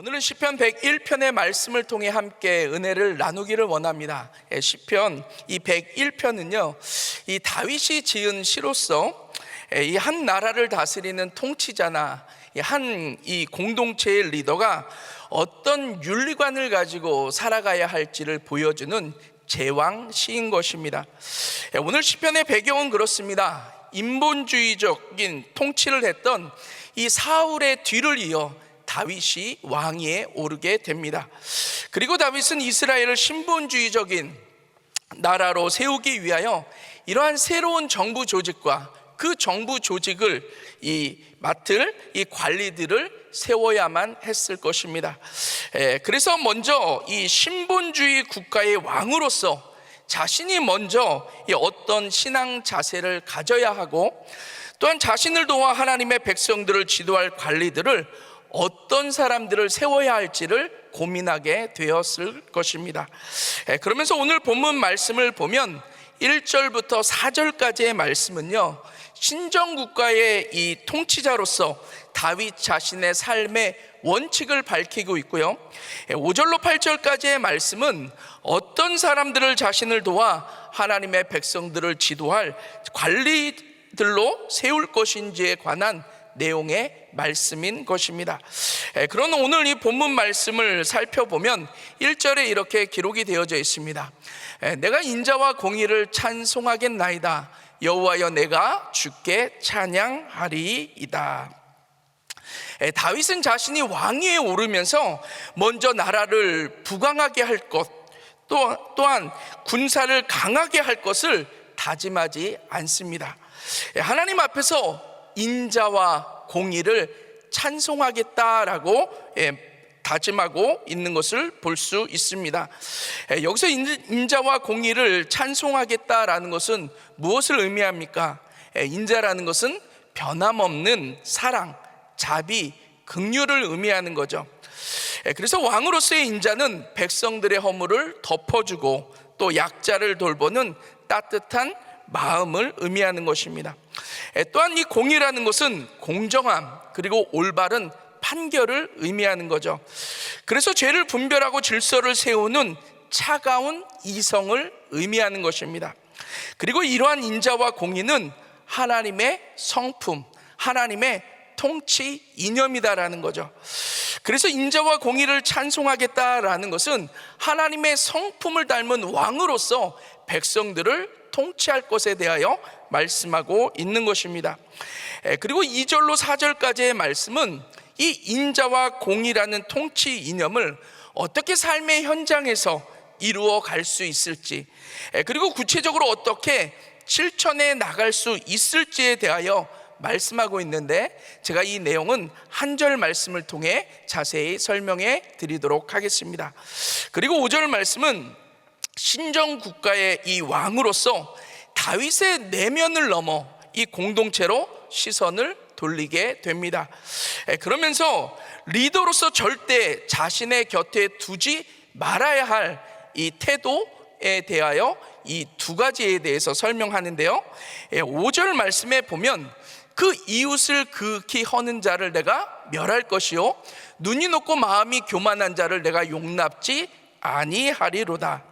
오늘은 시편 101편의 말씀을 통해 함께 은혜를 나누기를 원합니다. 시편 이 101편은요, 이 다윗이 지은 시로서 이 한 나라를 다스리는 통치자나 한 이 공동체의 리더가 어떤 윤리관을 가지고 살아가야 할지를 보여주는 제왕 시인 것입니다. 오늘 시편의 배경은 그렇습니다. 인본주의적인 통치를 했던 이 사울의 뒤를 이어 다윗이 왕위에 오르게 됩니다. 그리고 다윗은 이스라엘을 신분주의적인 나라로 세우기 위하여 이러한 새로운 정부 조직과 그 정부 조직을 맡을 이 관리들을 세워야만 했을 것입니다. 그래서 먼저 이 신분주의 국가의 왕으로서 자신이 먼저 어떤 신앙 자세를 가져야 하고, 또한 자신을 도와 하나님의 백성들을 지도할 관리들을 어떤 사람들을 세워야 할지를 고민하게 되었을 것입니다. 그러면서 오늘 본문 말씀을 보면 1절부터 4절까지의 말씀은요, 신정국가의 이 통치자로서 다윗 자신의 삶의 원칙을 밝히고 있고요, 5절로 8절까지의 말씀은 어떤 사람들을 자신을 도와 하나님의 백성들을 지도할 관리들로 세울 것인지에 관한 내용의 말씀인 것입니다. 그러나 오늘 이 본문 말씀을 살펴보면 1절에 이렇게 기록이 되어져 있습니다. 내가 인자와 공의를 찬송하겠나이다. 여호와여, 내가 주께 찬양하리이다. 다윗은 자신이 왕위에 오르면서 먼저 나라를 부강하게 할 것, 또한 군사를 강하게 할 것을 다짐하지 않습니다. 하나님 앞에서 인자와 공의를 찬송하겠다라고 다짐하고 있는 것을 볼 수 있습니다. 여기서 인자와 공의를 찬송하겠다라는 것은 무엇을 의미합니까? 인자라는 것은 변함없는 사랑, 자비, 긍휼을 의미하는 거죠. 그래서 왕으로서의 인자는 백성들의 허물을 덮어주고 또 약자를 돌보는 따뜻한 마음을 의미하는 것입니다. 또한 이 공의라는 것은 공정함, 그리고 올바른 판결을 의미하는 거죠. 그래서 죄를 분별하고 질서를 세우는 차가운 이성을 의미하는 것입니다. 그리고 이러한 인자와 공의는 하나님의 성품, 하나님의 통치 이념이다라는 거죠. 그래서 인자와 공의를 찬송하겠다라는 것은 하나님의 성품을 닮은 왕으로서 백성들을 통치할 것에 대하여 말씀하고 있는 것입니다. 그리고 2절로 4절까지의 말씀은 이 인자와 공의라는 통치 이념을 어떻게 삶의 현장에서 이루어 갈 수 있을지, 그리고 구체적으로 어떻게 실천해 나갈 수 있을지에 대하여 말씀하고 있는데, 제가 이 내용은 한 절 말씀을 통해 자세히 설명해 드리도록 하겠습니다. 그리고 5절 말씀은 신정국가의 이 왕으로서 다윗의 내면을 넘어 이 공동체로 시선을 돌리게 됩니다. 그러면서 리더로서 절대 자신의 곁에 두지 말아야 할 이 태도에 대하여 이 두 가지에 대해서 설명하는데요, 5절 말씀에 보면 그 이웃을 극히 허는 자를 내가 멸할 것이요 눈이 높고 마음이 교만한 자를 내가 용납지 아니하리로다.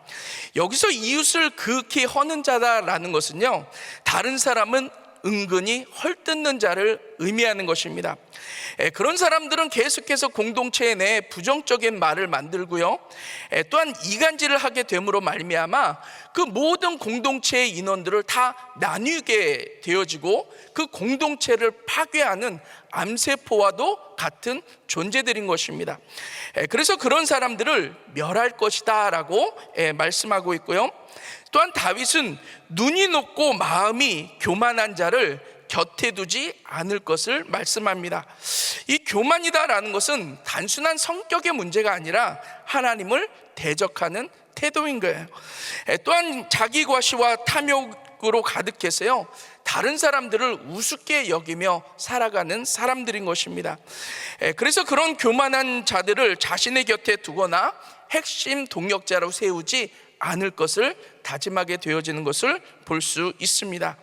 여기서 이웃을 극히 허는 자다라는 것은요, 다른 사람은 은근히 헐뜯는 자를 의미하는 것입니다. 그런 사람들은 계속해서 공동체 내에 부정적인 말을 만들고요, 또한 이간질을 하게 됨으로 말미암아 그 모든 공동체의 인원들을 다 나뉘게 되어지고 그 공동체를 파괴하는 암세포와도 같은 존재들인 것입니다. 그래서 그런 사람들을 멸할 것이다 라고 말씀하고 있고요, 또한 다윗은 눈이 높고 마음이 교만한 자를 곁에 두지 않을 것을 말씀합니다. 이 교만이다라는 것은 단순한 성격의 문제가 아니라 하나님을 대적하는 태도인 거예요. 또한 자기 과시와 탐욕으로 가득해서요, 다른 사람들을 우습게 여기며 살아가는 사람들인 것입니다. 그래서 그런 교만한 자들을 자신의 곁에 두거나 핵심 동역자로 세우지 않을 것을 다짐하게 되어지는 것을 볼 수 있습니다.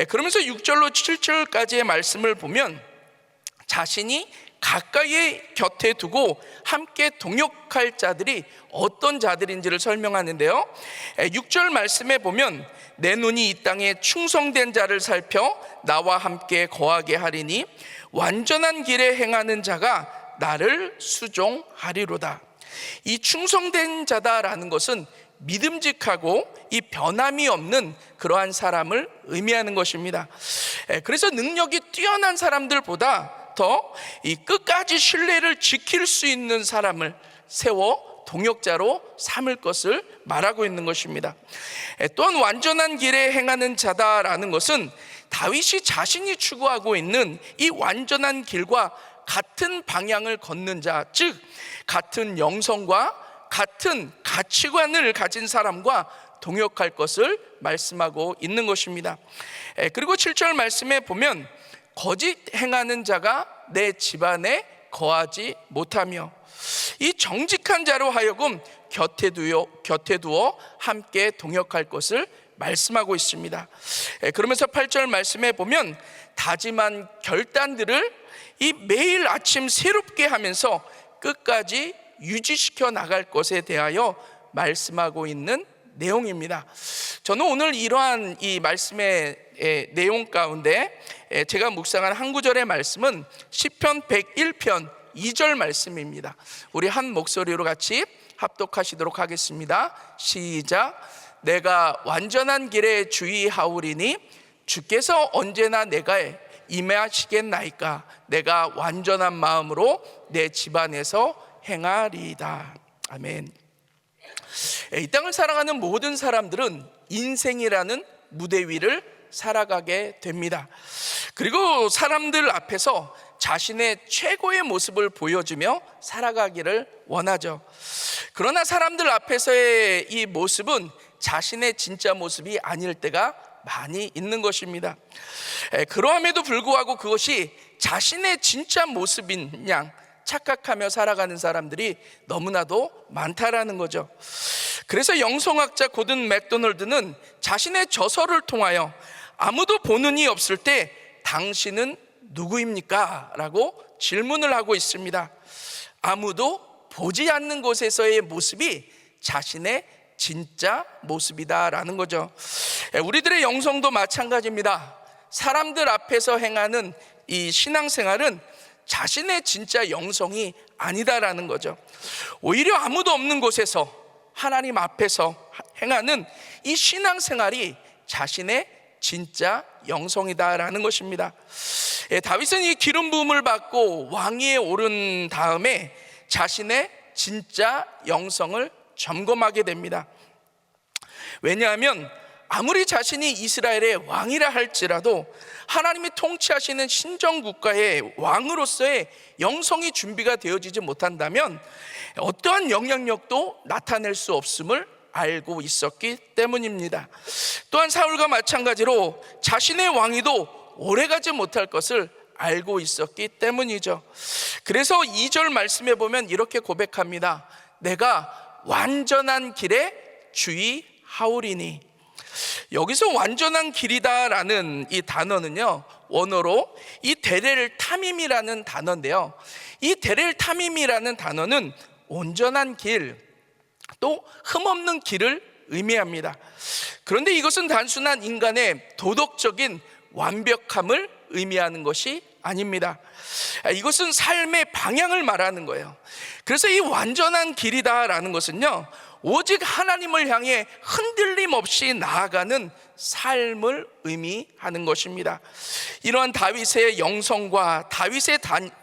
그러면서 6절로 7절까지의 말씀을 보면 자신이 가까이 곁에 두고 함께 동역할 자들이 어떤 자들인지를 설명하는데요, 6절 말씀에 보면 내 눈이 이 땅에 충성된 자를 살펴 나와 함께 거하게 하리니 완전한 길에 행하는 자가 나를 수종하리로다. 이 충성된 자다라는 것은 믿음직하고 이 변함이 없는 그러한 사람을 의미하는 것입니다. 그래서 능력이 뛰어난 사람들보다 더 이 끝까지 신뢰를 지킬 수 있는 사람을 세워 동역자로 삼을 것을 말하고 있는 것입니다. 또한 완전한 길에 행하는 자다라는 것은 다윗이 자신이 추구하고 있는 이 완전한 길과 같은 방향을 걷는 자, 즉 같은 영성과 같은 가치관을 가진 사람과 동역할 것을 말씀하고 있는 것입니다. 그리고 7절 말씀에 보면 거짓 행하는 자가 내 집안에 거하지 못하며, 이 정직한 자로 하여금 곁에 두어 함께 동역할 것을 말씀하고 있습니다. 그러면서 8절 말씀에 보면 다짐한 결단들을 이 매일 아침 새롭게 하면서 끝까지 유지시켜 나갈 것에 대하여 말씀하고 있는 내용입니다. 저는 오늘 이러한 이 말씀의 내용 가운데 제가 묵상한 한 구절의 말씀은 시편 101편 2절 말씀입니다. 우리 한 목소리로 같이 합독하시도록 하겠습니다. 시작. 내가 완전한 길에 주의하오리니 주께서 언제나 내가 임하시겠나이까. 내가 완전한 마음으로 내 집안에서 행하리이다. 아멘. 이 땅을 살아가는 모든 사람들은 인생이라는 무대 위를 살아가게 됩니다. 그리고 사람들 앞에서 자신의 최고의 모습을 보여주며 살아가기를 원하죠. 그러나 사람들 앞에서의 이 모습은 자신의 진짜 모습이 아닐 때가 많이 있는 것입니다. 그러함에도 불구하고 그것이 자신의 진짜 모습인 양 착각하며 살아가는 사람들이 너무나도 많다라는 거죠. 그래서 영성학자 고든 맥도널드는 자신의 저서를 통하여 아무도 보는 이 없을 때 당신은 누구입니까? 라고 질문을 하고 있습니다. 아무도 보지 않는 곳에서의 모습이 자신의 진짜 모습이다라는 거죠. 우리들의 영성도 마찬가지입니다. 사람들 앞에서 행하는 이 신앙생활은 자신의 진짜 영성이 아니다라는 거죠. 오히려 아무도 없는 곳에서 하나님 앞에서 행하는 이 신앙생활이 자신의 진짜 영성이다라는 것입니다. 다윗은 이 기름 부음을 받고 왕위에 오른 다음에 자신의 진짜 영성을 점검하게 됩니다. 왜냐하면 아무리 자신이 이스라엘의 왕이라 할지라도 하나님이 통치하시는 신정국가의 왕으로서의 영성이 준비가 되어지지 못한다면 어떠한 영향력도 나타낼 수 없음을 알고 있었기 때문입니다. 또한 사울과 마찬가지로 자신의 왕위도 오래가지 못할 것을 알고 있었기 때문이죠. 그래서 2절 말씀에 보면 이렇게 고백합니다. 내가 완전한 길에 주의하오리니. 여기서 완전한 길이다라는 이 단어는요, 원어로 이 데렐 타밈이라는 단어인데요, 이 데렐 타밈이라는 단어는 온전한 길, 또 흠없는 길을 의미합니다. 그런데 이것은 단순한 인간의 도덕적인 완벽함을 의미하는 것이 아닙니다. 이것은 삶의 방향을 말하는 거예요. 그래서 이 완전한 길이다라는 것은요, 오직 하나님을 향해 흔들림 없이 나아가는 삶을 의미하는 것입니다. 이러한 다윗의 영성과 다윗의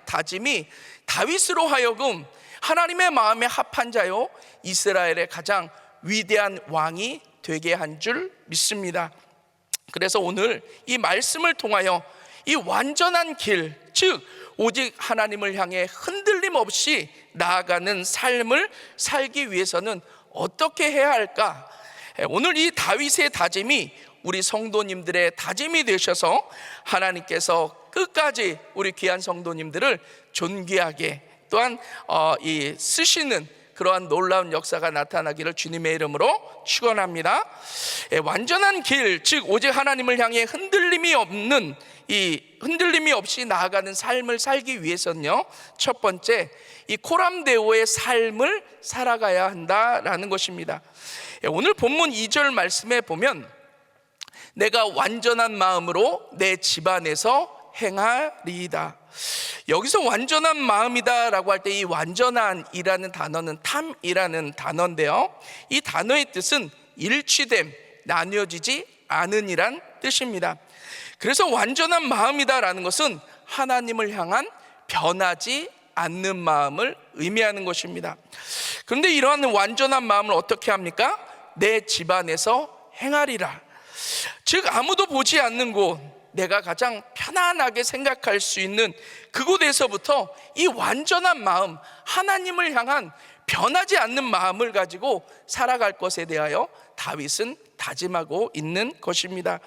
다짐이 다윗으로 하여금 하나님의 마음에 합한 자요 이스라엘의 가장 위대한 왕이 되게 한 줄 믿습니다. 그래서 오늘 이 말씀을 통하여 이 완전한 길, 즉 오직 하나님을 향해 흔들림 없이 나아가는 삶을 살기 위해서는 어떻게 해야 할까? 오늘 이 다윗의 다짐이 우리 성도님들의 다짐이 되셔서 하나님께서 끝까지 우리 귀한 성도님들을 존귀하게 또한 쓰시는 그러한 놀라운 역사가 나타나기를 주님의 이름으로 축원합니다. 완전한 길, 즉 오직 하나님을 향해 흔들림이 없이 나아가는 삶을 살기 위해서는요, 첫 번째, 이 코람데오의 삶을 살아가야 한다라는 것입니다. 오늘 본문 2절 말씀에 보면 내가 완전한 마음으로 내 집안에서 행하리이다. 여기서 완전한 마음이다 라고 할 때 이 완전한이라는 단어는 탐이라는 단어인데요, 이 단어의 뜻은 일치됨, 나뉘어지지 않은이란 뜻입니다. 그래서 완전한 마음이다 라는 것은 하나님을 향한 변하지 않는 마음을 의미하는 것입니다. 그런데 이러한 완전한 마음을 어떻게 합니까? 내 집안에서 행하리라. 즉 아무도 보지 않는 곳, 내가 가장 편안하게 생각할 수 있는 그곳에서부터 이 완전한 마음, 하나님을 향한 변하지 않는 마음을 가지고 살아갈 것에 대하여 다윗은 다짐하고 있는 것입니다.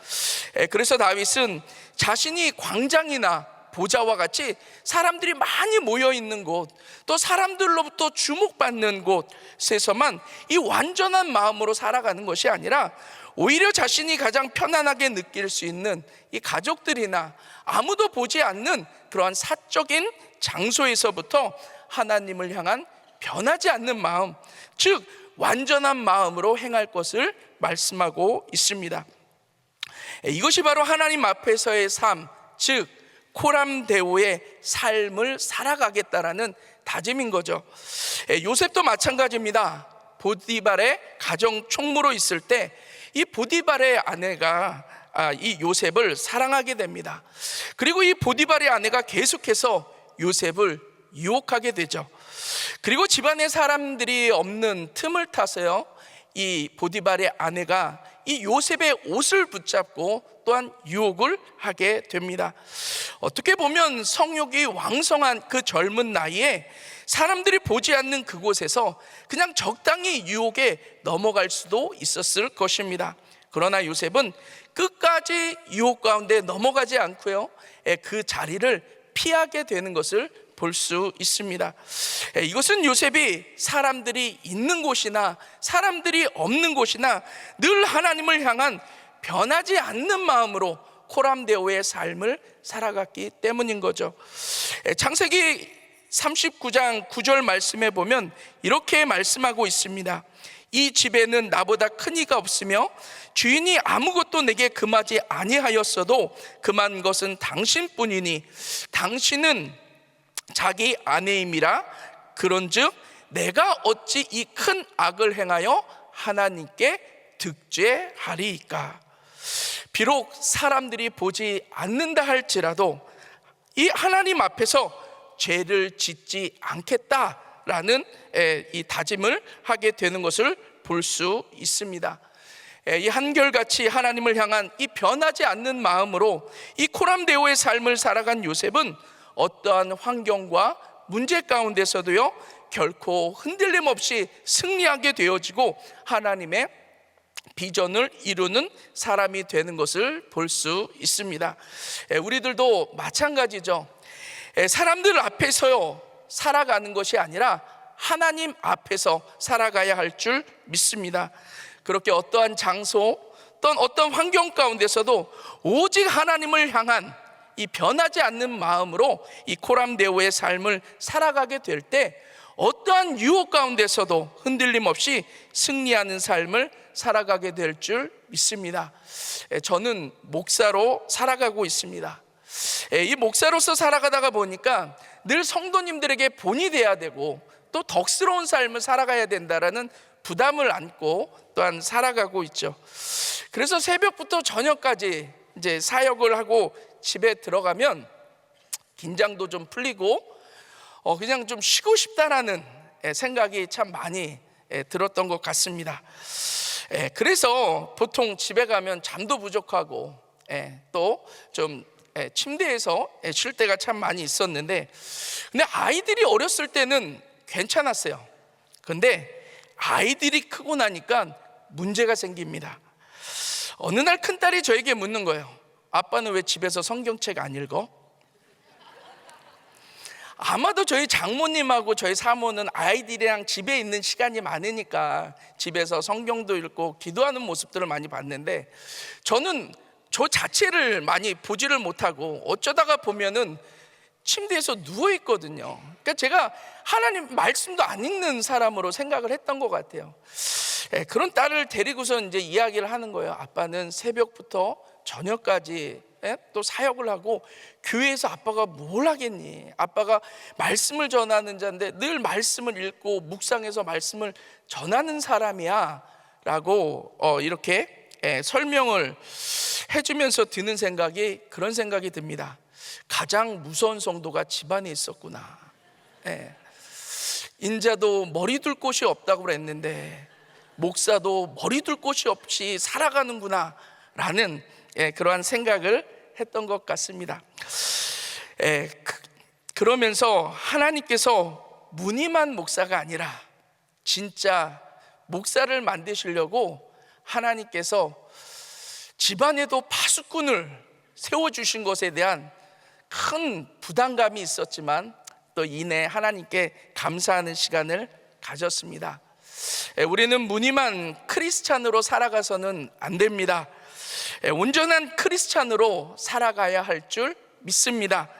그래서 다윗은 자신이 광장이나 보좌와 같이 사람들이 많이 모여 있는 곳, 또 사람들로부터 주목받는 곳에서만 이 완전한 마음으로 살아가는 것이 아니라 오히려 자신이 가장 편안하게 느낄 수 있는 이 가족들이나 아무도 보지 않는 그러한 사적인 장소에서부터 하나님을 향한 변하지 않는 마음, 즉 완전한 마음으로 행할 것을 말씀하고 있습니다. 이것이 바로 하나님 앞에서의 삶, 즉 코람데오의 삶을 살아가겠다라는 다짐인 거죠. 요셉도 마찬가지입니다. 보디발의 가정 총무로 있을 때 이 보디발의 아내가 이 요셉을 사랑하게 됩니다. 그리고 이 보디발의 아내가 계속해서 요셉을 유혹하게 되죠. 그리고 집안에 사람들이 없는 틈을 타서요, 이 보디발의 아내가 이 요셉의 옷을 붙잡고 또한 유혹을 하게 됩니다. 어떻게 보면 성욕이 왕성한 그 젊은 나이에 사람들이 보지 않는 그곳에서 그냥 적당히 유혹에 넘어갈 수도 있었을 것입니다. 그러나 요셉은 끝까지 유혹 가운데 넘어가지 않고요, 그 자리를 피하게 되는 것을 볼 수 있습니다. 이것은 요셉이 사람들이 있는 곳이나 사람들이 없는 곳이나 늘 하나님을 향한 변하지 않는 마음으로 코람데오의 삶을 살아갔기 때문인 거죠. 창세기 39장 9절 말씀에 보면 이렇게 말씀하고 있습니다. 이 집에는 나보다 큰 이가 없으며 주인이 아무것도 내게 금하지 아니하였어도 금한 것은 당신뿐이니 당신은 자기 아내임이라. 그런즉 내가 어찌 이 큰 악을 행하여 하나님께 득죄하리이까. 비록 사람들이 보지 않는다 할지라도 이 하나님 앞에서 죄를 짓지 않겠다라는 이 다짐을 하게 되는 것을 볼 수 있습니다. 이 한결같이 하나님을 향한 이 변하지 않는 마음으로 이 코람데오의 삶을 살아간 요셉은 어떠한 환경과 문제 가운데서도요, 결코 흔들림 없이 승리하게 되어지고 하나님의 비전을 이루는 사람이 되는 것을 볼 수 있습니다. 우리들도 마찬가지죠. 사람들 앞에서요 살아가는 것이 아니라 하나님 앞에서 살아가야 할 줄 믿습니다. 그렇게 어떠한 장소 또는 어떤 환경 가운데서도 오직 하나님을 향한 이 변하지 않는 마음으로 이 코람데오의 삶을 살아가게 될 때 어떠한 유혹 가운데서도 흔들림 없이 승리하는 삶을 살아가게 될 줄 믿습니다. 저는 목사로 살아가고 있습니다. 이 목사로서 살아가다가 보니까 늘 성도님들에게 본이 돼야 되고 또 덕스러운 삶을 살아가야 된다라는 부담을 안고 또한 살아가고 있죠. 그래서 새벽부터 저녁까지 이제 사역을 하고 집에 들어가면 긴장도 좀 풀리고 그냥 좀 쉬고 싶다라는 생각이 참 많이 들었던 것 같습니다. 그래서 보통 집에 가면 잠도 부족하고 또 좀 침대에서 쉴 때가 참 많이 있었는데, 근데 아이들이 어렸을 때는 괜찮았어요. 근데 아이들이 크고 나니까 문제가 생깁니다. 어느 날 큰딸이 저에게 묻는 거예요. 아빠는 왜 집에서 성경책 안 읽어? 아마도 저희 장모님하고 저희 사모는 아이들이랑 집에 있는 시간이 많으니까 집에서 성경도 읽고 기도하는 모습들을 많이 봤는데, 저는 저 자체를 많이 보지를 못하고 어쩌다가 보면은 침대에서 누워 있거든요. 그러니까 제가 하나님 말씀도 안 읽는 사람으로 생각을 했던 것 같아요. 그런 딸을 데리고서 이제 이야기를 하는 거예요. 아빠는 새벽부터 저녁까지 또 사역을 하고, 교회에서 아빠가 뭘 하겠니? 아빠가 말씀을 전하는 자인데 늘 말씀을 읽고 묵상해서 말씀을 전하는 사람이야 라고 이렇게 설명을 해주면서 드는 생각이, 그런 생각이 듭니다. 가장 무서운 성도가 집안에 있었구나. 인자도 머리 둘 곳이 없다고 그랬는데 목사도 머리 둘 곳이 없이 살아가는구나 라는 그러한 생각을 했던 것 같습니다. 그러면서 하나님께서 무늬만 목사가 아니라 진짜 목사를 만드시려고 하나님께서 집안에도 파수꾼을 세워주신 것에 대한 큰 부담감이 있었지만 또 이내 하나님께 감사하는 시간을 가졌습니다. 우리는 무늬만 크리스찬으로 살아가서는 안 됩니다. 온전한 크리스찬으로 살아가야 할 줄 믿습니다.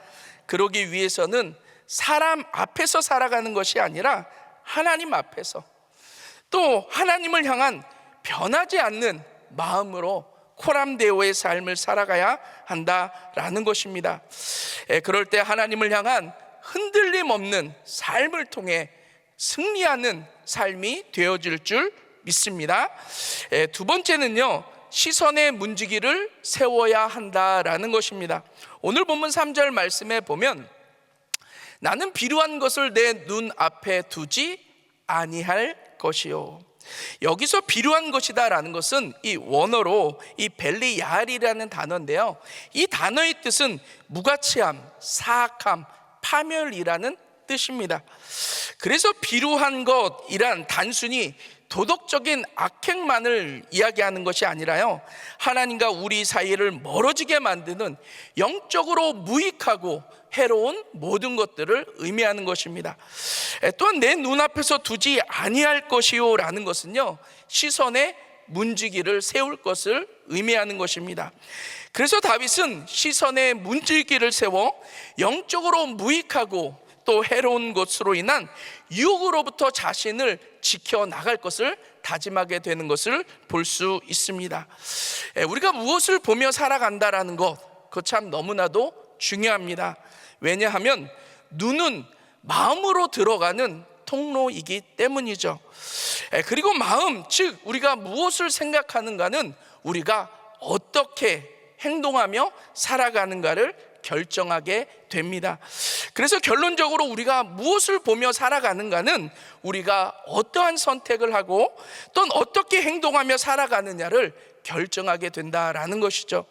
그러기 위해서는 사람 앞에서 살아가는 것이 아니라 하나님 앞에서, 또 하나님을 향한 변하지 않는 마음으로 코람데오의 삶을 살아가야 한다라는 것입니다. 그럴 때 하나님을 향한 흔들림 없는 삶을 통해 승리하는 삶이 되어질 줄 믿습니다. 두 번째는요, 시선의 문지기를 세워야 한다라는 것입니다. 오늘 본문 3절 말씀에 보면 나는 비루한 것을 내 눈 앞에 두지 아니할 것이요. 여기서 비루한 것이다 라는 것은 이 원어로 이 벨리야알이라는 단어인데요, 이 단어의 뜻은 무가치함, 사악함, 파멸이라는 뜻입니다. 그래서 비루한 것이란 단순히 도덕적인 악행만을 이야기하는 것이 아니라요, 하나님과 우리 사이를 멀어지게 만드는 영적으로 무익하고 해로운 모든 것들을 의미하는 것입니다. 또한 내 눈앞에서 두지 아니할 것이요 라는 것은요, 시선의 문지기를 세울 것을 의미하는 것입니다. 그래서 다윗은 시선의 문지기를 세워 영적으로 무익하고 또 해로운 것으로 인한 유혹으로부터 자신을 지켜나갈 것을 다짐하게 되는 것을 볼 수 있습니다. 우리가 무엇을 보며 살아간다라는 것, 그거 참 너무나도 중요합니다. 왜냐하면 눈은 마음으로 들어가는 통로이기 때문이죠. 그리고 마음, 즉 우리가 무엇을 생각하는가는 우리가 어떻게 행동하며 살아가는가를 결정하게 됩니다. 그래서 결론적으로 우리가 무엇을 보며 살아가는가는 우리가 어떠한 선택을 하고 또 어떻게 행동하며 살아가느냐를 결정하게 된다라는 것이죠.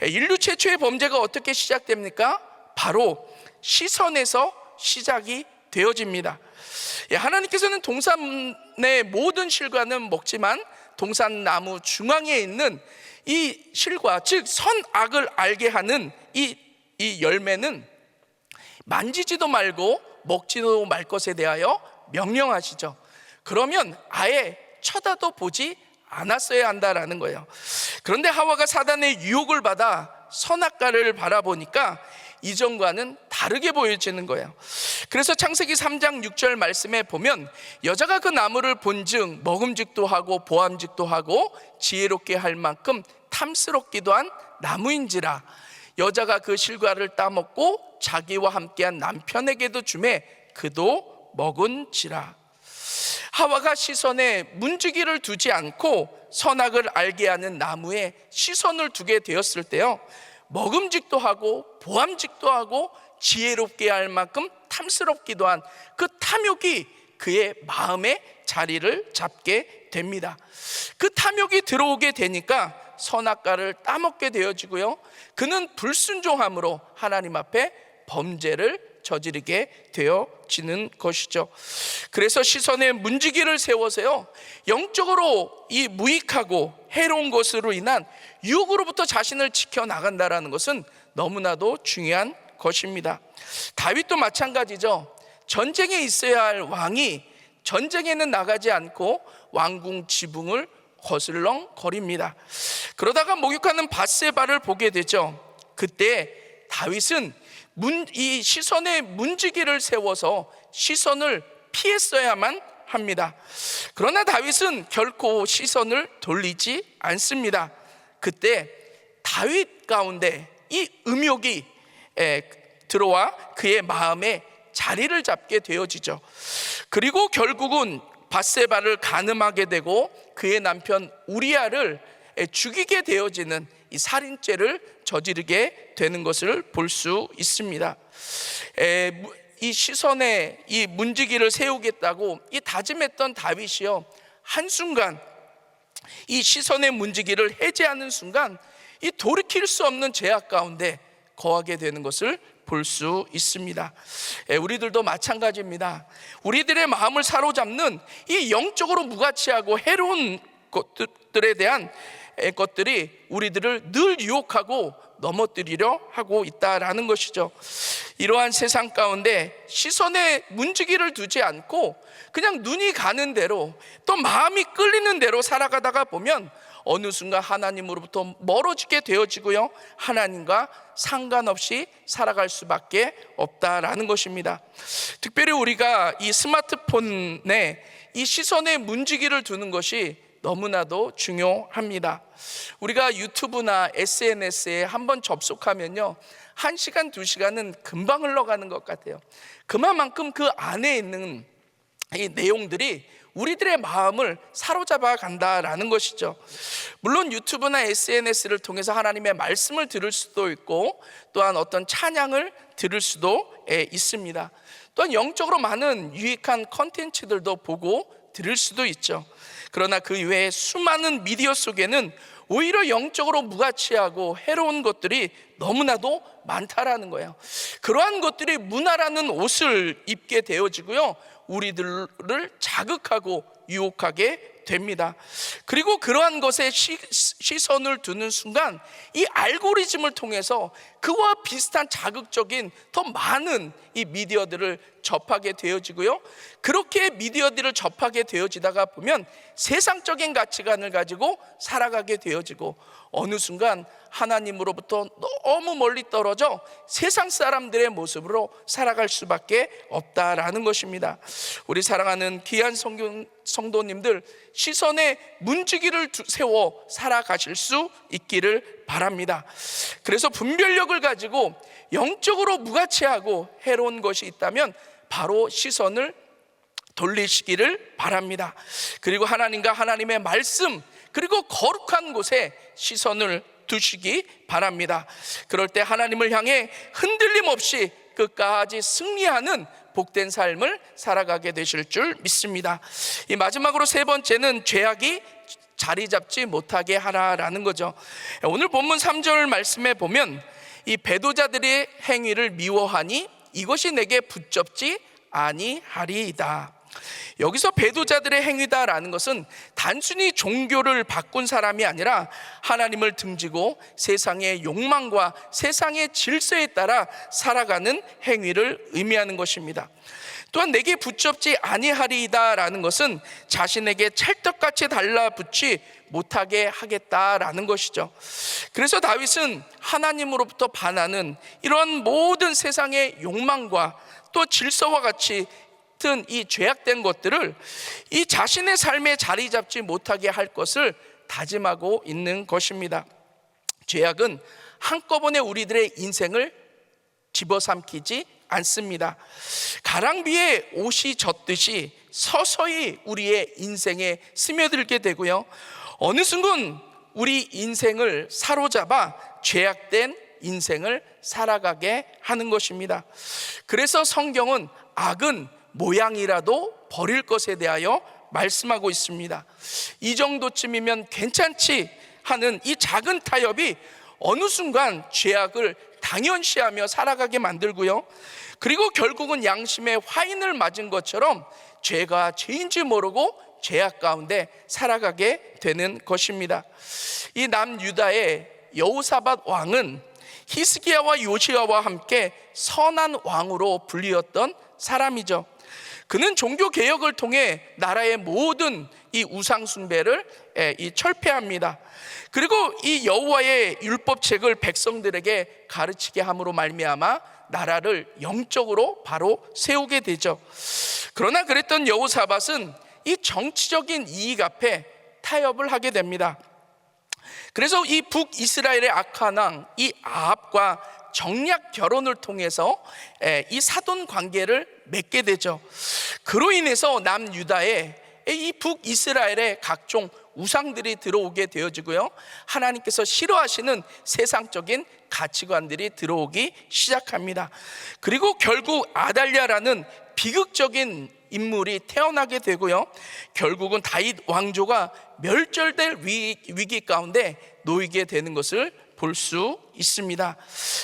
인류 최초의 범죄가 어떻게 시작됩니까? 바로 시선에서 시작이 되어집니다. 하나님께서는 동산의 모든 실과는 먹지만 동산 나무 중앙에 있는 이 실과, 즉 선악을 알게 하는 이 열매는 만지지도 말고 먹지도 말 것에 대하여 명령하시죠. 그러면 아예 쳐다도 보지 않았어야 한다라는 거예요. 그런데 하와가 사단의 유혹을 받아 선악과를 바라보니까 이전과는 다르게 보여지는 거예요. 그래서 창세기 3장 6절 말씀에 보면 여자가 그 나무를 본즉 먹음직도 하고 보암직도 하고 지혜롭게 할 만큼 탐스럽기도 한 나무인지라 여자가 그 실과를 따먹고 자기와 함께한 남편에게도 주매 그도 먹은지라. 하와가 시선에 문지기를 두지 않고 선악을 알게 하는 나무에 시선을 두게 되었을 때요, 먹음직도 하고 보암직도 하고 지혜롭게 할 만큼 탐스럽기도 한 그 탐욕이 그의 마음에 자리를 잡게 됩니다. 그 탐욕이 들어오게 되니까 선악과를 따먹게 되어지고요, 그는 불순종함으로 하나님 앞에 범죄를 저지르게 되어지는 것이죠. 그래서 시선의 문지기를 세워서요, 영적으로 이 무익하고 해로운 것으로 인한 유혹으로부터 자신을 지켜나간다는 것은 너무나도 중요한 것입니다. 다윗도 마찬가지죠. 전쟁에 있어야 할 왕이 전쟁에는 나가지 않고 왕궁 지붕을 거슬렁거립니다. 그러다가 목욕하는 밧세바를 보게 되죠. 그때 다윗은 이 시선의 문지기를 세워서 시선을 피했어야만 합니다. 그러나 다윗은 결코 시선을 돌리지 않습니다. 그때 다윗 가운데 이 음욕이 들어와 그의 마음에 자리를 잡게 되어지죠. 그리고 결국은 밧세바를 간음하게 되고 그의 남편 우리아를 죽이게 되어지는 이 살인죄를 저지르게 되는 것을 볼 수 있습니다. 이 시선에 이 문지기를 세우겠다고 이 다짐했던 다윗이요, 한순간 이 시선의 문지기를 해제하는 순간 이 돌이킬 수 없는 죄악 가운데 거하게 되는 것을 볼 수 있습니다. 우리들도 마찬가지입니다. 우리들의 마음을 사로잡는 이 영적으로 무가치하고 해로운 것들에 대한 것들이 우리들을 늘 유혹하고 넘어뜨리려 하고 있다라는 것이죠. 이러한 세상 가운데 시선에 문지기를 두지 않고 그냥 눈이 가는 대로 또 마음이 끌리는 대로 살아가다가 보면 어느 순간 하나님으로부터 멀어지게 되어지고요, 하나님과 상관없이 살아갈 수밖에 없다라는 것입니다. 특별히 우리가 이 스마트폰에 이 시선의 문지기를 두는 것이 너무나도 중요합니다. 우리가 유튜브나 SNS에 한번 접속하면요, 1시간, 2시간은 금방 흘러가는 것 같아요. 그만큼 그 안에 있는 이 내용들이 우리들의 마음을 사로잡아 간다라는 것이죠. 물론 유튜브나 SNS를 통해서 하나님의 말씀을 들을 수도 있고 또한 어떤 찬양을 들을 수도 있습니다. 또한 영적으로 많은 유익한 컨텐츠들도 보고 들을 수도 있죠. 그러나 그 외에 수많은 미디어 속에는 오히려 영적으로 무가치하고 해로운 것들이 너무나도 많다라는 거예요. 그러한 것들이 문화라는 옷을 입게 되어지고요, 우리들을 자극하고 유혹하게 됩니다. 그리고 그러한 것에 시선을 두는 순간 이 알고리즘을 통해서 그와 비슷한 자극적인 더 많은 이 미디어들을 접하게 되어지고요, 그렇게 미디어들을 접하게 되어지다가 보면 세상적인 가치관을 가지고 살아가게 되어지고 어느 순간 하나님으로부터 너무 멀리 떨어져 세상 사람들의 모습으로 살아갈 수밖에 없다라는 것입니다. 우리 사랑하는 귀한 성도님들, 시선에 문지기를 세워 살아가실 수 있기를 바랍니다. 그래서 분별력을 가지고 영적으로 무가치하고 해로운 것이 있다면 바로 시선을 돌리시기를 바랍니다. 그리고 하나님과 하나님의 말씀, 그리고 거룩한 곳에 시선을 두시기 바랍니다. 그럴 때 하나님을 향해 흔들림 없이 끝까지 승리하는 복된 삶을 살아가게 되실 줄 믿습니다. 이 마지막으로 세 번째는 죄악이 자리 잡지 못하게 하라라는 거죠. 오늘 본문 3절 말씀에 보면 이 배도자들의 행위를 미워하니 이것이 내게 붙잡지 아니하리이다. 여기서 배도자들의 행위다라는 것은 단순히 종교를 바꾼 사람이 아니라 하나님을 등지고 세상의 욕망과 세상의 질서에 따라 살아가는 행위를 의미하는 것입니다. 또한 내게 붙잡지 아니하리이다라는 것은 자신에게 찰떡같이 달라붙지 못하게 하겠다라는 것이죠. 그래서 다윗은 하나님으로부터 반하는 이런 모든 세상의 욕망과 또 질서와 같이 이 죄악된 것들을 이 자신의 삶에 자리 잡지 못하게 할 것을 다짐하고 있는 것입니다. 죄악은 한꺼번에 우리들의 인생을 집어삼키지 않습니다. 가랑비에 옷이 젖듯이 서서히 우리의 인생에 스며들게 되고요, 어느 순간 우리 인생을 사로잡아 죄악된 인생을 살아가게 하는 것입니다. 그래서 성경은 악은 모양이라도 버릴 것에 대하여 말씀하고 있습니다. 이 정도쯤이면 괜찮지 하는 이 작은 타협이 어느 순간 죄악을 당연시하며 살아가게 만들고요, 그리고 결국은 양심의 화인을 맞은 것처럼 죄가 죄인지 모르고 죄악 가운데 살아가게 되는 것입니다. 이 남유다의 여호사밧 왕은 히스기야와 요시야와 함께 선한 왕으로 불리었던 사람이죠. 그는 종교 개혁을 통해 나라의 모든 이 우상 숭배를 철폐합니다. 그리고 이 여호와의 율법책을 백성들에게 가르치게 함으로 말미암아 나라를 영적으로 바로 세우게 되죠. 그러나 그랬던 여호사밧은 이 정치적인 이익 앞에 타협을 하게 됩니다. 그래서 이 북이스라엘의 악한 왕 이 아합과 정략 결혼을 통해서 이 사돈 관계를 맺게 되죠. 그로 인해서 남유다에 이 북이스라엘의 각종 우상들이 들어오게 되어지고요, 하나님께서 싫어하시는 세상적인 가치관들이 들어오기 시작합니다. 그리고 결국 아달랴라는 비극적인 인물이 태어나게 되고요, 결국은 다윗 왕조가 멸절될 위기 가운데 놓이게 되는 것을 볼 수 있습니다.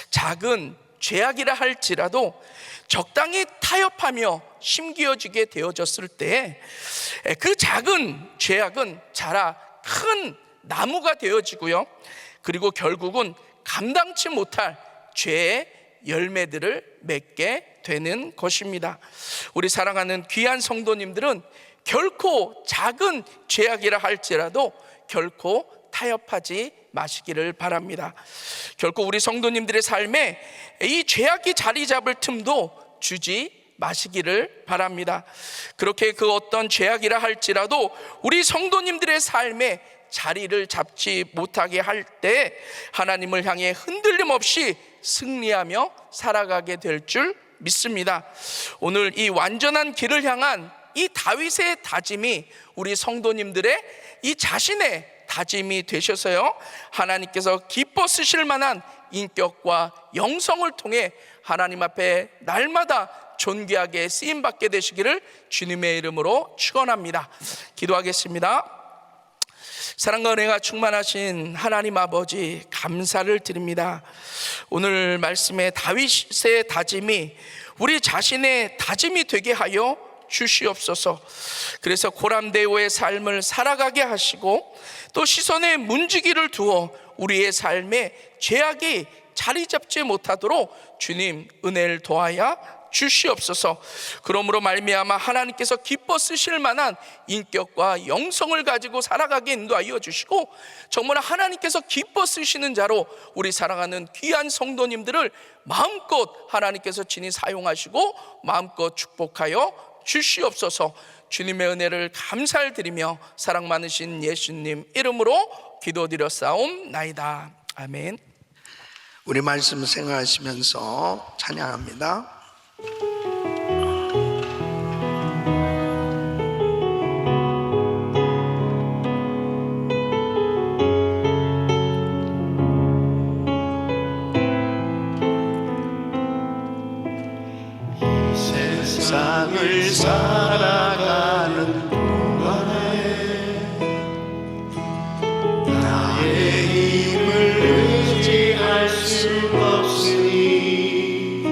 작은 죄악이라 할지라도 적당히 타협하며 심기어지게 되어졌을 때 그 작은 죄악은 자라 큰 나무가 되어지고요, 그리고 결국은 감당치 못할 죄의 열매들을 맺게 되는 것입니다. 우리 사랑하는 귀한 성도님들은 결코 작은 죄악이라 할지라도 결코 타협하지 마시기를 바랍니다. 결코 우리 성도님들의 삶에 이 죄악이 자리 잡을 틈도 주지 마시기를 바랍니다. 그렇게 그 어떤 죄악이라 할지라도 우리 성도님들의 삶에 자리를 잡지 못하게 할 때 하나님을 향해 흔들림 없이 승리하며 살아가게 될 줄 믿습니다. 오늘 이 완전한 길을 향한 이 다윗의 다짐이 우리 성도님들의 이 자신의 다짐이 되셔서요, 하나님께서 기뻐 쓰실 만한 인격과 영성을 통해 하나님 앞에 날마다 존귀하게 쓰임받게 되시기를 주님의 이름으로 축원합니다. 기도하겠습니다. 사랑과 은혜가 충만하신 하나님 아버지, 감사를 드립니다. 오늘 말씀에 다윗의 다짐이 우리 자신의 다짐이 되게 하여 주시옵소서. 그래서 고람대오의 삶을 살아가게 하시고 또 시선에 문지기를 두어 우리의 삶에 죄악이 자리 잡지 못하도록 주님 은혜를 더하여 주시옵소서. 그러므로 말미암아 하나님께서 기뻐 쓰실 만한 인격과 영성을 가지고 살아가게 인도하여 주시고, 정말 하나님께서 기뻐 쓰시는 자로 우리 사랑하는 귀한 성도님들을 마음껏 하나님께서 친히 사용하시고 마음껏 축복하여 주시옵소서. 주님의 은혜를 감사를 드리며 사랑 많으신 예수님 이름으로 기도드렸사옵나이다. 아멘. 우리 말씀 생각하시면서 찬양합니다. 세상을 살아가는 동안에 나의 힘을 의지할 수 없으니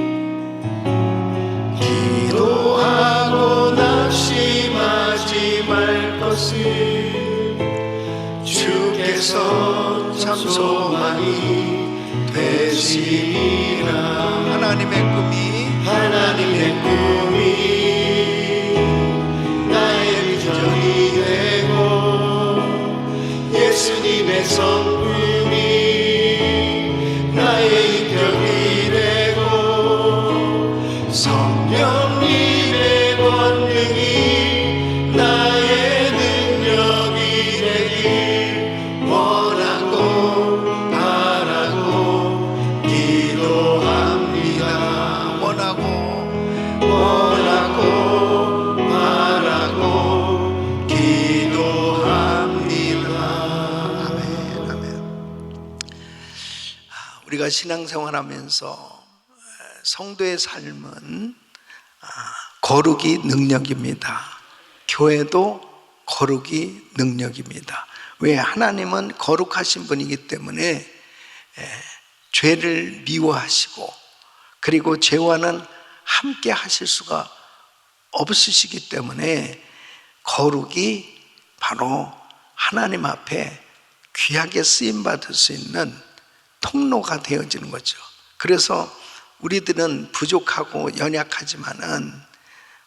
기도하고 낙심하지 말 것을 주께서 참 소망이 되시리라. 하나님의 꿈이 나의 비전이 되고 예수님의 성품이 나의 인격이 되고 성령님의 권능이 나의 능력이 되길 원하고 바라고 기도합니다. 원하고 바라고 기도합니다. 아멘, 아멘. 우리가 신앙생활하면서 성도의 삶은 거룩이 능력입니다. 교회도 거룩이 능력입니다. 왜? 하나님은 거룩하신 분이기 때문에 죄를 미워하시고, 그리고 죄와는 함께 하실 수가 없으시기 때문에 거룩이 바로 하나님 앞에 귀하게 쓰임받을 수 있는 통로가 되어지는 거죠. 그래서 우리들은 부족하고 연약하지만은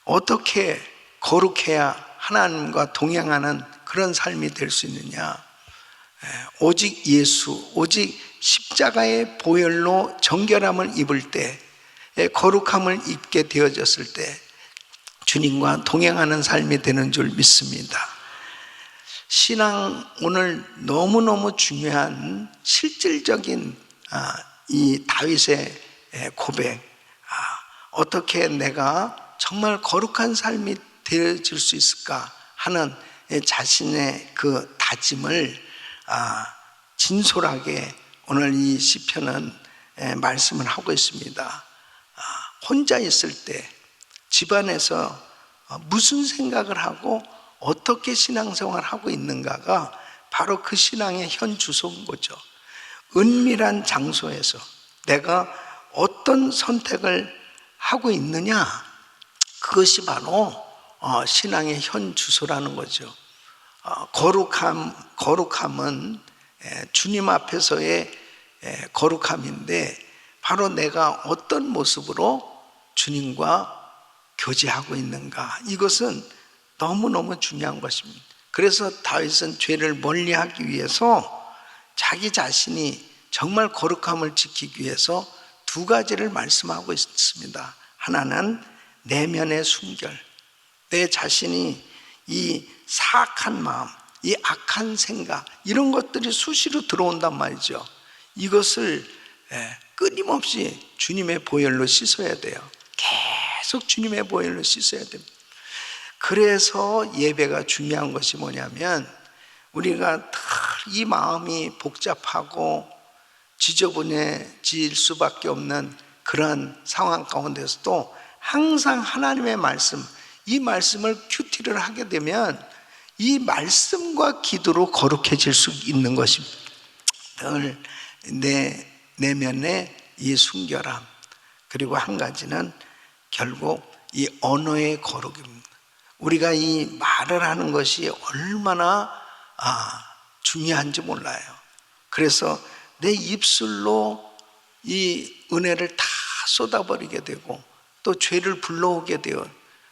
어떻게 거룩해야 하나님과 동행하는 그런 삶이 될 수 있느냐? 오직 예수, 오직 십자가의 보혈로 정결함을 입을 때, 거룩함을 입게 되어졌을 때 주님과 동행하는 삶이 되는 줄 믿습니다. 신앙, 오늘 너무너무 중요한 실질적인 이 다윗의 고백, 어떻게 내가 정말 거룩한 삶이 되어질 수 있을까 하는 자신의 그 다짐을 진솔하게 오늘 이 시편은 말씀을 하고 있습니다. 혼자 있을 때 집안에서 무슨 생각을 하고 어떻게 신앙생활을 하고 있는가가 바로 그 신앙의 현 주소인 거죠. 은밀한 장소에서 내가 어떤 선택을 하고 있느냐, 그것이 바로 신앙의 현 주소라는 거죠. 거룩함은 주님 앞에서의 거룩함인데 바로 내가 어떤 모습으로 주님과 교제하고 있는가, 이것은 너무너무 중요한 것입니다. 그래서 다윗은 죄를 멀리하기 위해서 자기 자신이 정말 거룩함을 지키기 위해서 두 가지를 말씀하고 있습니다. 하나는 내면의 순결, 내 자신이 이 사악한 마음, 이 악한 생각, 이런 것들이 수시로 들어온단 말이죠. 이것을 끊임없이 주님의 보혈로 씻어야 돼요. 계속 주님의 보혈로 씻어야 됩니다. 그래서 예배가 중요한 것이 뭐냐면, 우리가 이 마음이 복잡하고 지저분해질 수밖에 없는 그런 상황 가운데서도 항상 하나님의 말씀, 이 말씀을 큐티를 하게 되면 이 말씀과 기도로 거룩해질 수 있는 것입니다. 늘 내 내면의 이 순결함, 그리고 한 가지는 결국 이 언어의 거룩입니다. 우리가 이 말을 하는 것이 얼마나 중요한지 몰라요. 그래서 내 입술로 이 은혜를 다 쏟아버리게 되고 또 죄를 불러오게 되어,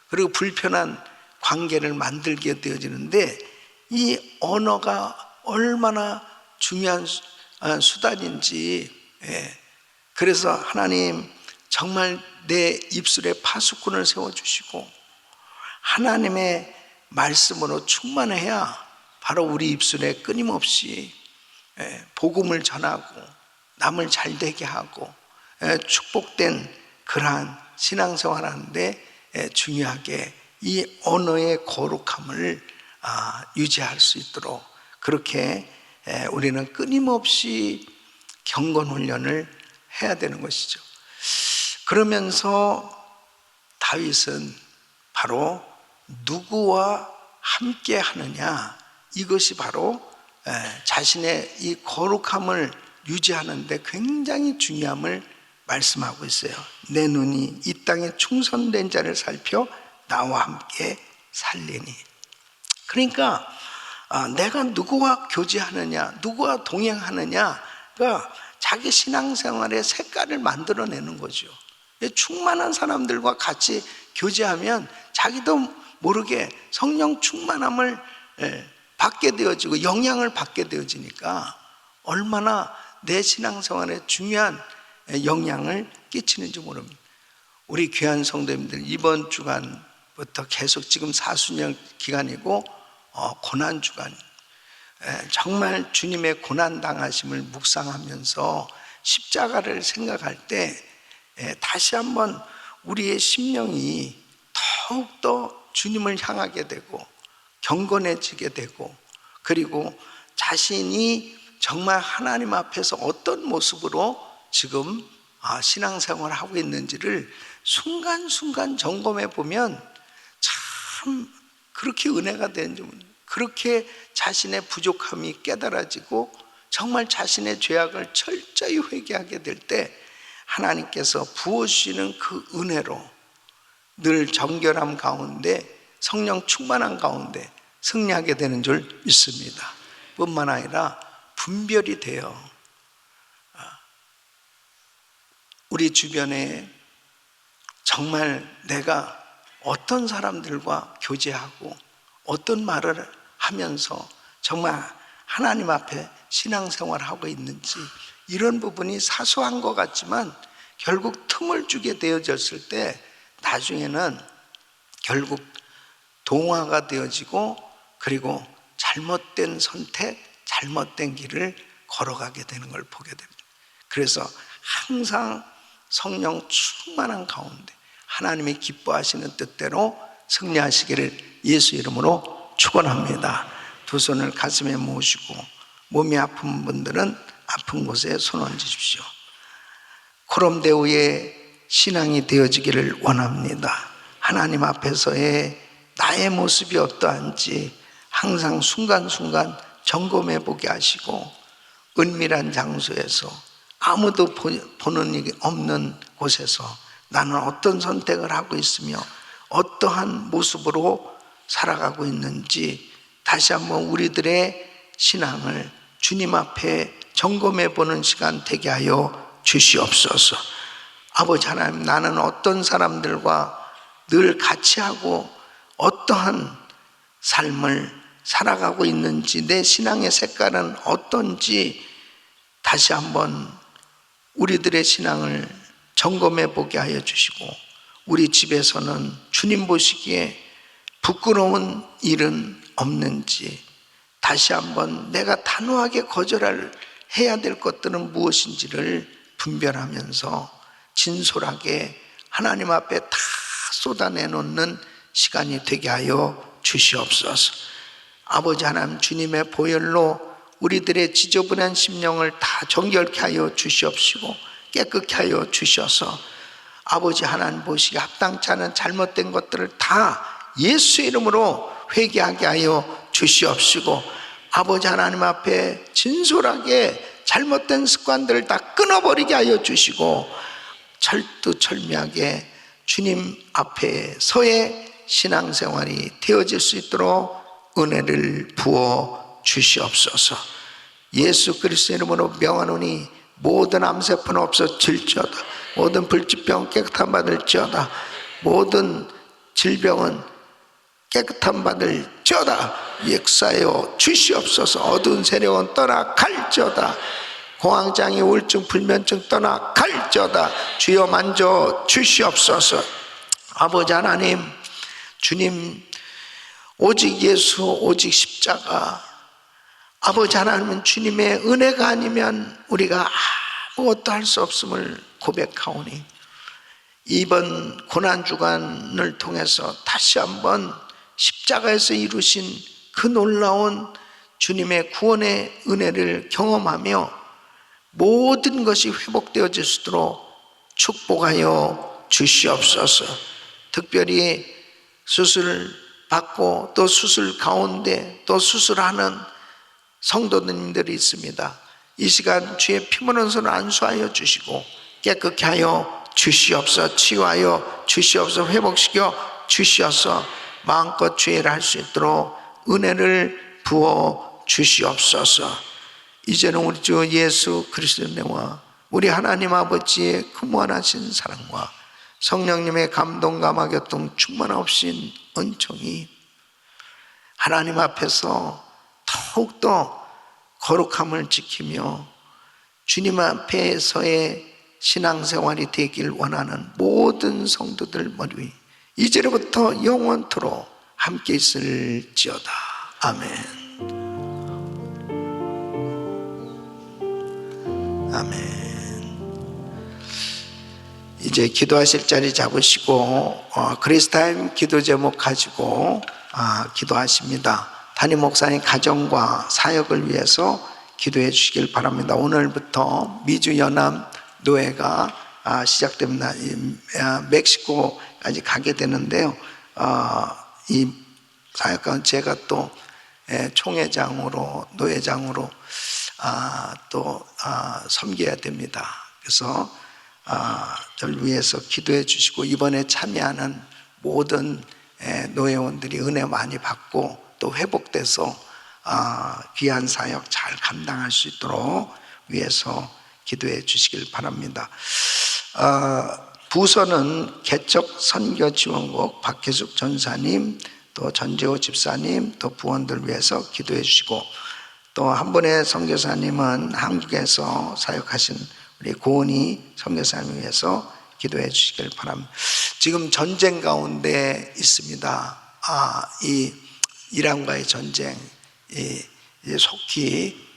그리고 불편한 관계를 만들게 되어지는데, 이 언어가 얼마나 중요한 수단인지. 그래서 하나님 정말 내 입술에 파수꾼을 세워주시고 하나님의 말씀으로 충만해야 바로 우리 입술에 끊임없이 복음을 전하고 남을 잘되게 하고 축복된 그러한 신앙생활 하는데 중요하게 이 언어의 거룩함을 유지할 수 있도록 그렇게 우리는 끊임없이 경건훈련을 해야 되는 것이죠. 그러면서 다윗은 바로 누구와 함께 하느냐, 이것이 바로 자신의 이 거룩함을 유지하는 데 굉장히 중요함을 말씀하고 있어요. 내 눈이 이 땅에 충성된 자를 살펴 나와 함께 살리니. 그러니까 내가 누구와 교제하느냐, 누구와 동행하느냐가 자기 신앙생활의 색깔을 만들어내는 거죠. 충만한 사람들과 같이 교제하면 자기도 모르게 성령 충만함을 받게 되어지고 영향을 받게 되어지니까 얼마나 내 신앙생활에 중요한 영향을 끼치는지 모릅니다. 우리 귀한 성도님들, 이번 주간부터 계속 지금 사순절 기간이고 고난주간, 정말 주님의 고난당하심을 묵상하면서 십자가를 생각할 때 다시 한번 우리의 심령이 더욱더 주님을 향하게 되고 경건해지게 되고, 그리고 자신이 정말 하나님 앞에서 어떤 모습으로 지금 신앙생활을 하고 있는지를 순간순간 점검해 보면 참 그렇게 은혜가 되는지, 그렇게 자신의 부족함이 깨달아지고 정말 자신의 죄악을 철저히 회개하게 될 때 하나님께서 부어주시는 그 은혜로 늘 정결함 가운데 성령 충만한 가운데 승리하게 되는 줄 믿습니다. 뿐만 아니라 분별이 돼요. 우리 주변에 정말 내가 어떤 사람들과 교제하고 어떤 말을 하면서 정말 하나님 앞에 신앙생활을 하고 있는지, 이런 부분이 사소한 것 같지만 결국 틈을 주게 되어졌을 때 나중에는 결국 동화가 되어지고, 그리고 잘못된 선택, 잘못된 길을 걸어가게 되는 걸 보게 됩니다. 그래서 항상 성령 충만한 가운데 하나님이 기뻐하시는 뜻대로 승리하시기를 예수 이름으로 축원합니다. 두 손을 가슴에 모으시고 몸이 아픈 분들은 아픈 곳에 손 얹으십시오. 코롬데오의 신앙이 되어지기를 원합니다. 하나님 앞에서의 나의 모습이 어떠한지 항상 순간순간 점검해 보게 하시고, 은밀한 장소에서 아무도 보는 일이 없는 곳에서 나는 어떤 선택을 하고 있으며 어떠한 모습으로 살아가고 있는지 다시 한번 우리들의 신앙을 주님 앞에 점검해 보는 시간 되게 하여 주시옵소서. 아버지 하나님, 나는 어떤 사람들과 늘 같이 하고 어떠한 삶을 살아가고 있는지, 내 신앙의 색깔은 어떤지 다시 한번 우리들의 신앙을 점검해 보게 하여 주시고, 우리 집에서는 주님 보시기에 부끄러운 일은 없는지 다시 한번 내가 단호하게 해야 될 것들은 무엇인지를 분별하면서 진솔하게 하나님 앞에 다 쏟아내놓는 시간이 되게 하여 주시옵소서. 아버지 하나님, 주님의 보혈로 우리들의 지저분한 심령을 다 정결케 하여 주시옵시고 깨끗게 하여 주셔서 아버지 하나님 보시기에 합당치 않은 잘못된 것들을 다 예수 이름으로 회개하게 하여 주시옵시고, 아버지 하나님 앞에 진솔하게 잘못된 습관들을 다 끊어버리게 하여 주시고, 철두철미하게 주님 앞에서의 신앙생활이 되어질 수 있도록 은혜를 부어 주시옵소서. 예수 그리스도 이름으로 명하노니 모든 암세포는 없어질지어다. 모든 불치병 깨끗함 받을지어다. 모든 질병은 깨끗함 받을지어다. 역사하여 주시옵소서. 어두운 세력은 떠나갈지어다. 공황장애, 우울증, 불면증 떠나갈지어다. 주여 만져 주시옵소서. 아버지 하나님, 주님, 오직 예수, 오직 십자가, 아버지 하나님은 주님의 은혜가 아니면 우리가 아무것도 할 수 없음을 고백하오니, 이번 고난주간을 통해서 다시 한번 십자가에서 이루신 그 놀라운 주님의 구원의 은혜를 경험하며 모든 것이 회복되어질 수 있도록 축복하여 주시옵소서. 특별히 수술을 받고 또 수술 가운데 또 수술하는 성도님들이 있습니다. 이 시간 주의 피문은 손을 안수하여 주시고 깨끗게 하여 주시옵소서. 치유하여 주시옵소서. 회복시켜 주시옵소서. 마음껏 주의를 할 수 있도록 은혜를 부어 주시옵소서. 이제는 우리 주 예수 그리스도의 은혜와 우리 하나님 아버지의 그 무한하신 사랑과 성령님의 감동과 교통 충만하신 은총이 하나님 앞에서 더욱더 거룩함을 지키며 주님 앞에서의 신앙생활이 되길 원하는 모든 성도들 머리 위 이제로부터 영원토록 함께 있을지어다. 아멘. 아멘. 이제 기도하실 자리 잡으시고 그리스타임 기도 제목 가지고 기도하십니다. 담임 목사님 가정과 사역을 위해서 기도해 주시길 바랍니다. 오늘부터 미주연합 노회가 시작됩니다. 멕시코까지 가게 되는데요. 이 사역가는 제가 또 총회장으로 노회장으로 또 섬겨야 됩니다. 그래서 저를 위해서 기도해 주시고 이번에 참여하는 모든 노회원들이 은혜 많이 받고 또 회복돼서 귀한 사역 잘 감당할 수 있도록 위해서 기도해 주시길 바랍니다. 부서는 개척 선교 지원국 박혜숙 전사님, 또 전재호 집사님, 또 부원들 위해서 기도해 주시고, 또 한 분의 선교사님은 한국에서 사역하신 우리 고은희 선교사님 위해서 기도해 주시길 바랍니다. 지금 전쟁 가운데 있습니다. 이 이란과의 전쟁 이제 속히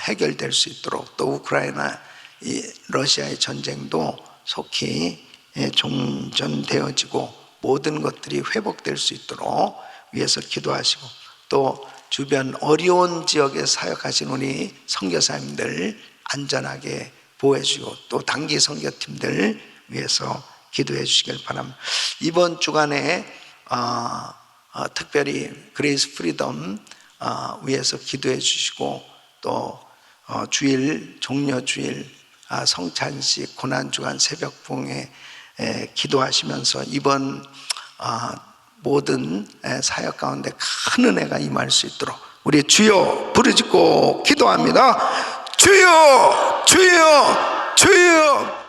해결될 수 있도록, 또 우크라이나 러시아의 전쟁도 속히 종전되어지고 모든 것들이 회복될 수 있도록 위해서 기도하시고, 또 주변 어려운 지역에 사역하신 우리 선교사님들 안전하게 보호해 주시고, 또 단기 선교팀들 위해서 기도해 주시길 바랍니다. 이번 주간에 특별히 그레이스 프리덤 위해서 기도해 주시고, 또 주일 종려 주일 성찬식 고난주간 새벽봉에 기도하시면서 이번 모든 사역 가운데 큰 은혜가 임할 수 있도록 우리 주여 부르짖고 기도합니다. 주여 주여 주여.